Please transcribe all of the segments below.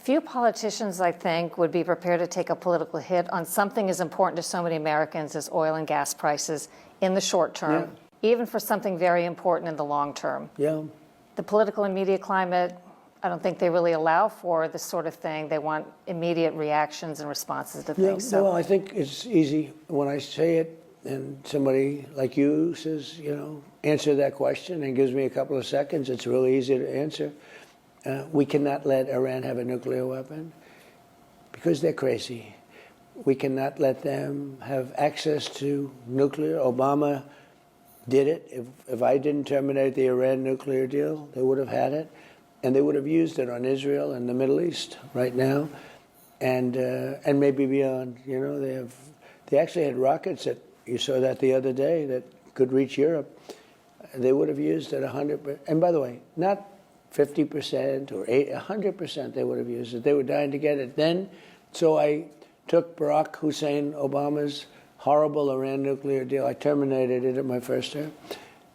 Few politicians, I think, would be prepared to take a political hit on something as important to so many Americans as oil and gas prices in the short term, even for something very important in the long term. Yeah. The political and media climate, I don't think they really allow for this sort of thing. They want immediate reactions and responses to things. So. Well, I think it's easy when I say it and somebody like you says, answer that question and gives me a couple of seconds. It's really easy to answer. We cannot let Iran have a nuclear weapon because they're crazy. We cannot let them have access to nuclear. Obama did it. If I didn't terminate the Iran nuclear deal, they would have had it. And they would have used it on Israel and the Middle East right now, and maybe beyond. They actually had rockets that you saw that the other day that could reach Europe. They would have used it 100%. And by the way, not 50% or 100%. They would have used it. They were dying to get it. So I took Barack Hussein Obama's horrible Iran nuclear deal. I terminated it at my first term.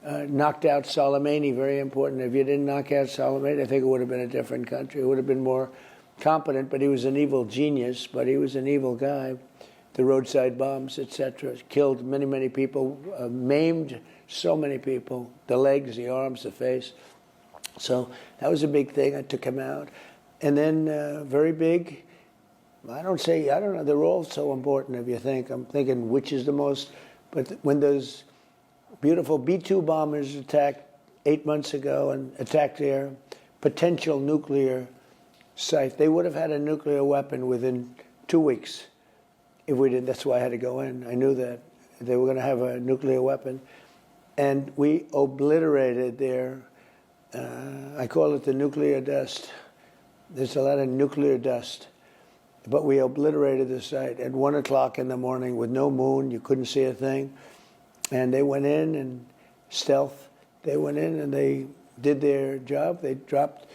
Knocked out Soleimani, very important. If you didn't knock out Soleimani, I think it would have been a different country. It would have been more competent, but he was an evil genius, but he was an evil guy. The roadside bombs, etc., killed many, many people, maimed so many people, the legs, the arms, the face. So that was a big thing. I took him out. And then very big, I don't know, they're all so important if you think. I'm thinking which is the most, but when those beautiful B-2 bombers attacked 8 months ago and attacked their potential nuclear site, they would have had a nuclear weapon within 2 weeks if we didn't. That's why I had to go in. I knew that they were going to have a nuclear weapon. And we obliterated their, I call it the nuclear dust. There's a lot of nuclear dust. But we obliterated the site at 1 o'clock in the morning with no moon. You couldn't see a thing. And they went in and stealth. They went in and they did their job. They dropped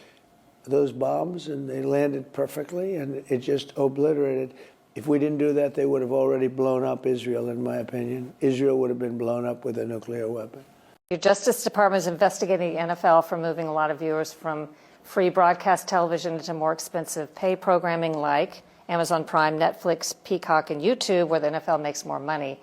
those bombs and they landed perfectly, and it just obliterated. If we didn't do that, they would have already blown up Israel, in my opinion. Israel would have been blown up with a nuclear weapon. Your Justice Department is investigating the NFL for moving a lot of viewers from free broadcast television into more expensive pay programming like Amazon Prime, Netflix, Peacock, and YouTube, where the NFL makes more money.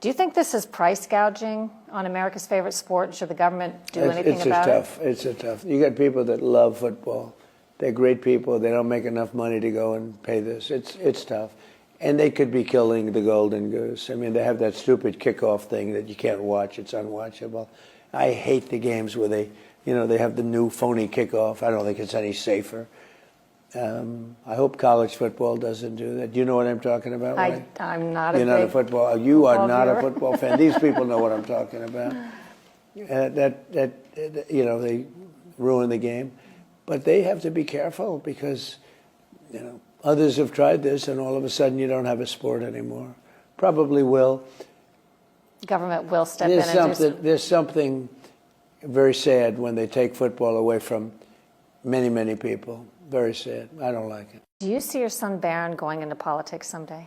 Do you think this is price gouging on America's favorite sport? Should the government do anything about it? It's tough. You got people that love football. They're great people. They don't make enough money to go and pay this. It's tough. And they could be killing the golden goose. I mean, they have that stupid kickoff thing that you can't watch. It's unwatchable. I hate the games where they have the new phony kickoff. I don't think it's any safer. I hope college football doesn't do that. Do you know what I'm talking about? I'm not. You're not a football. You are not a football fan. These people know what I'm talking about. They ruin the game, but they have to be careful because, others have tried this, and all of a sudden you don't have a sport anymore. Probably will. Government will step in and do something. There's something very sad when they take football away from many, many people. Very sad. I don't like it. Do you see your son Barron going into politics someday?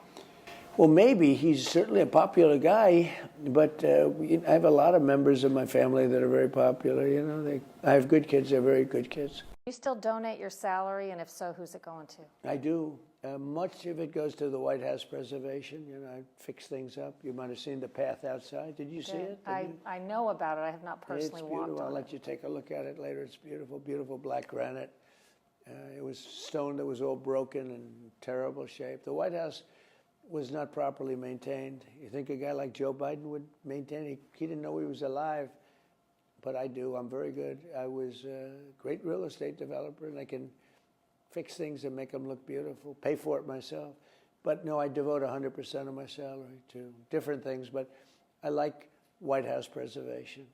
Well, maybe. He's certainly a popular guy, but I have a lot of members of my family that are very popular. I have good kids. They're very good kids. Do you still donate your salary, and if so, who's it going to? I do. Much of it goes to the White House preservation. I fix things up. You might have seen the path outside. Did you see it? I know about it. I have not personally walked on it. I'll let you take a look at it later. It's beautiful, beautiful black granite. It was stone that was all broken and terrible shape. The White House was not properly maintained. You think a guy like Joe Biden would maintain it? He didn't know he was alive, but I do. I'm very good. I was a great real estate developer, and I can fix things and make them look beautiful, pay for it myself. But no, I devote 100% of my salary to different things, but I like White House preservation.